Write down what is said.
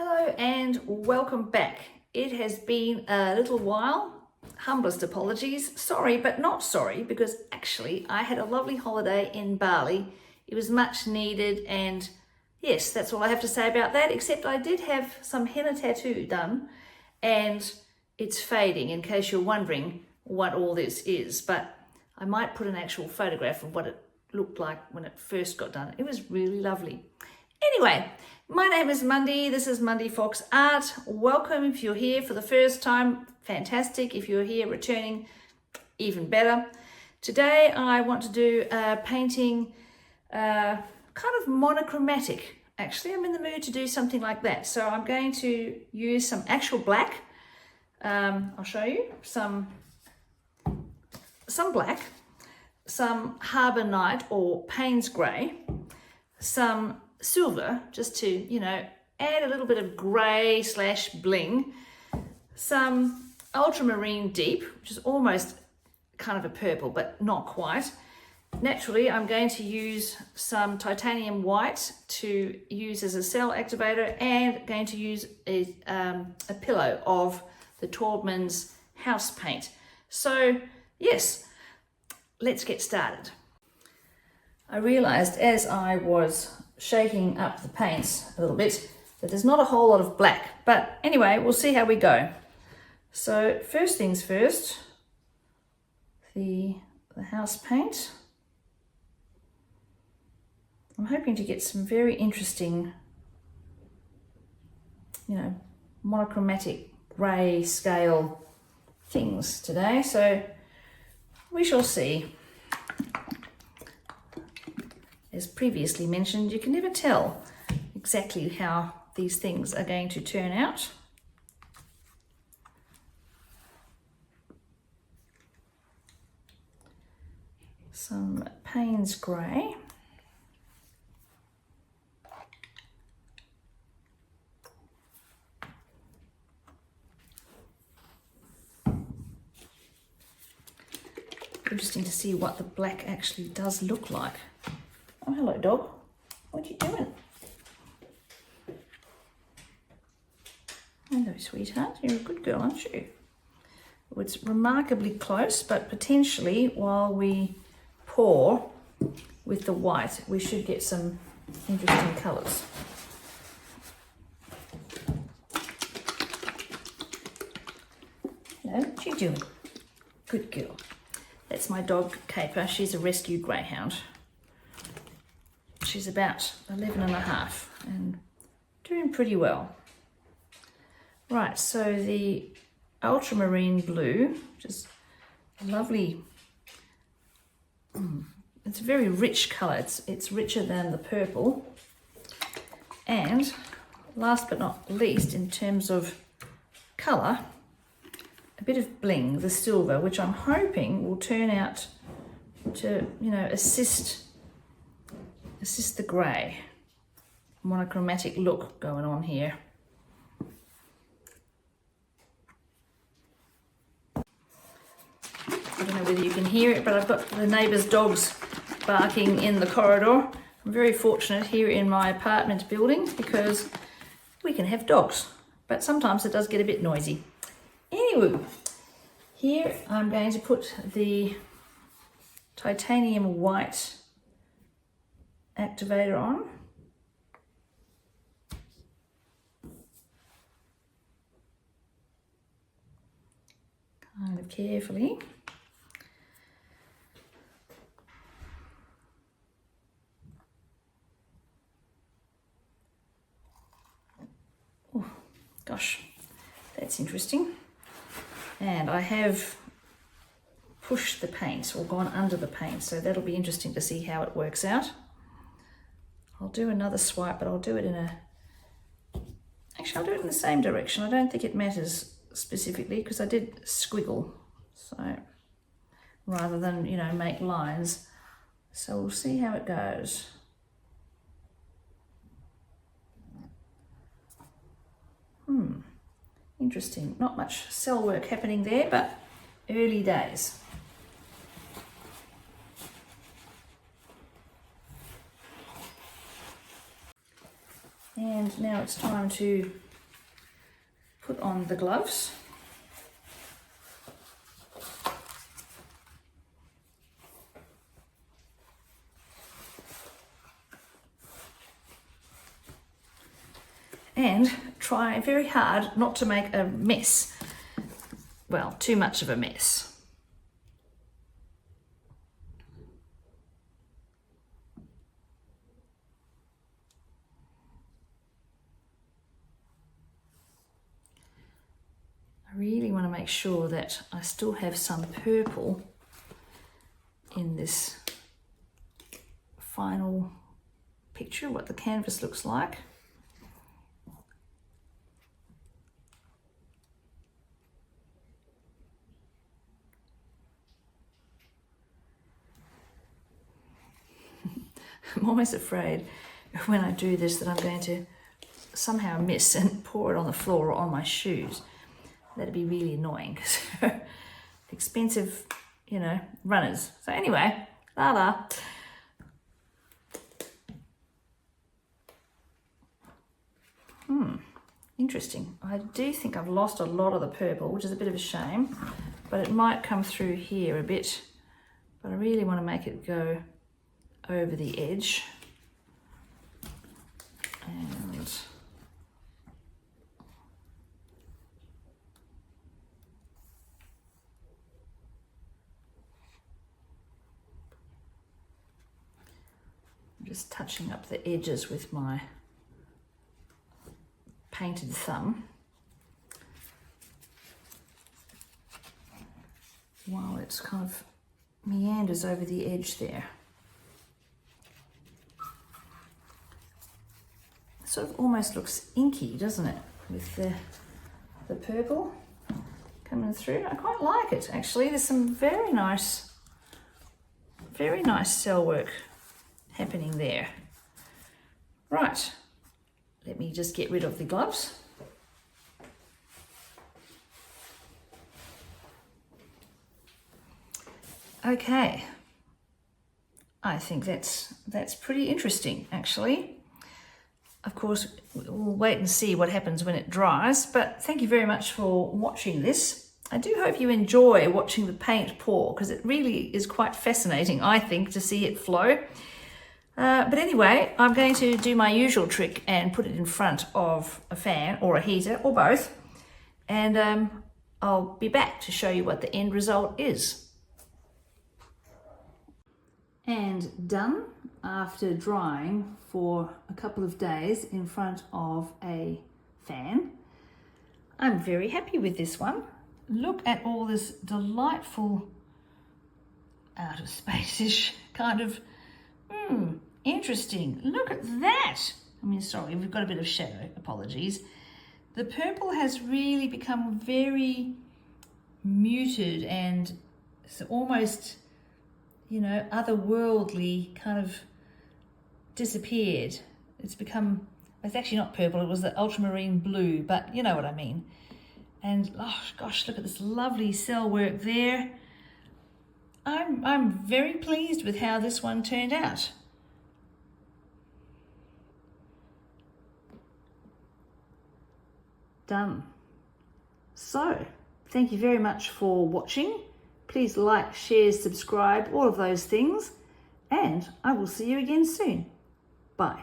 Hello and welcome back. It has been a little while. Humblest apologies. Sorry, but not sorry, because actually I had a lovely holiday in Bali. It was much needed, and yes, that's all I have to say about that, except I did have some henna tattoo done and it's fading, in case you're wondering what all this is. But I might put an actual photograph of what it looked like when it first got done. It was really lovely. Anyway, my name is Mundy. This is Mundy Fox Art. Welcome if you're here for the first time. Fantastic. If you're here returning, even better. Today I want to do a painting, kind of monochromatic. Actually, I'm in the mood to do something like that. So I'm going to use some actual black. I'll show you some black, some Harbour Night or Paynes Grey, some silver, just to, you know, add a little bit of grey / bling, some ultramarine deep, which is almost kind of a purple, but not quite. Naturally, I'm going to use some titanium white to use as a cell activator, and going to use a pillow of the Taubman's house paint. So yes, let's get started. I realised as I was shaking up the paints a little bit that there's not a whole lot of black, but anyway, we'll see how we go. So first things first, the house paint. I'm hoping to get some very interesting, you know, monochromatic grey scale things today, so we shall see. As previously mentioned, you can never tell exactly how these things are going to turn out. Some Paynes Grey. Interesting to see what the black actually does look like. Oh, hello, dog. What are you doing? Hello, sweetheart. You're a good girl, aren't you? Well, it's remarkably close, but potentially while we pour with the white, we should get some interesting colours. Hello, what are you doing? Good girl. That's my dog, Caper. She's a rescue greyhound. She's about 11 and a half and doing pretty well. Right, so the Ultramarine Blue, which is a lovely, it's a very rich colour. It's richer than the purple. And last but not least, in terms of colour, a bit of bling, the silver, which I'm hoping will turn out to, you know, assist the grey monochromatic look going on here. I don't know whether you can hear it, but I've got the neighbour's dogs barking in the corridor. I'm very fortunate here in my apartment building because we can have dogs, but sometimes it does get a bit noisy. Anyway, here I'm going to put the titanium white activator on. Kind of carefully. Oh, gosh, that's interesting. And I have pushed the paint or gone under the paint, so that'll be interesting to see how it works out. I'll do another swipe, but I'll do it in a... Actually, I'll do it in the same direction. I don't think it matters specifically because I did squiggle, so rather than, you know, make lines. So we'll see how it goes. Interesting. Not much cell work happening there, but early days. And now it's time to put on the gloves. And try very hard not to make a mess. Well, too much of a mess. I really want to make sure that I still have some purple in this final picture, what the canvas looks like. I'm always afraid when I do this that I'm going to somehow miss and pour it on the floor or on my shoes. That'd be really annoying because expensive, you know, runners. So anyway, interesting. I do think I've lost a lot of the purple, which is a bit of a shame, but it might come through here a bit. But I really want to make it go over the edge. And I'm just touching up the edges with my painted thumb while it's kind of meanders over the edge there. It sort of almost looks inky, doesn't it, with the purple coming through. I quite like it actually. There's some very nice cell work happening there. Right, let me just get rid of the gloves. Okay, I think that's pretty interesting actually. Of course, we'll wait and see what happens when it dries, but thank you very much for watching this. I do hope you enjoy watching the paint pour because it really is quite fascinating, I think, to see it flow. But anyway, I'm going to do my usual trick and put it in front of a fan or a heater or both, and I'll be back to show you what the end result is. And done after drying for a couple of days in front of a fan. I'm very happy with this one. Look at all this delightful outer space-ish kind of, interesting. Look at that. I mean, sorry, we've got a bit of shadow, apologies. The purple has really become very muted and it's almost, you know, otherworldly, kind of disappeared. It's actually not purple, it was the ultramarine blue, but you know what I mean. And oh gosh, look at this lovely cell work there. I'm very pleased with how this one turned out. Done. So, thank you very much for watching. Please like, share, subscribe, all of those things, and I will see you again soon. Bye.